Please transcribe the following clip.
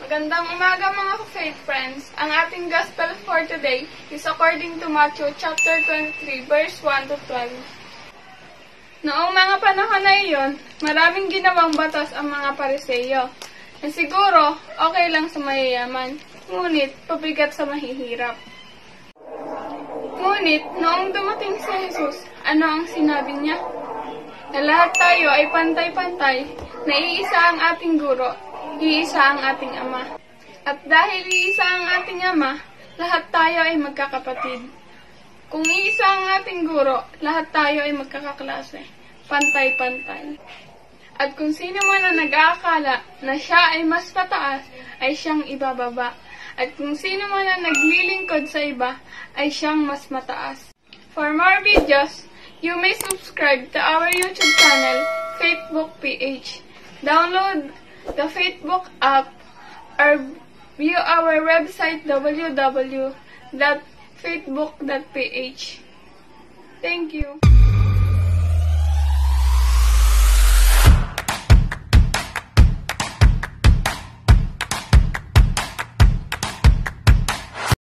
Magandang umaga mga faith friends. Ang ating gospel for today is according to Matthew chapter 23 verse 1 to 12. Noong mga panahon na iyon, maraming ginawang batas ang mga Pariseyo, na siguro okay lang sa mayayaman, ngunit pabigat sa mahihirap. Ngunit noong dumating si Jesus, ano ang sinabi niya? Na lahat tayo ay pantay-pantay, na iisa ang ating guro, iisa ang ating Ama. At dahil iisa ang ating Ama, lahat tayo ay magkakapatid. Kung iisa ang ating guro, lahat tayo ay magkakaklase, pantay-pantay. At kung sino man ang nag-aakala na siya ay mas pataas, ay siyang ibababa. At kung sino man ang naglilingkod sa iba, ay siyang mas mataas. For more videos, you may subscribe to our YouTube channel, Faithbook PH. Download the Faithbook app or view our website www.faithbook.ph. Thank you.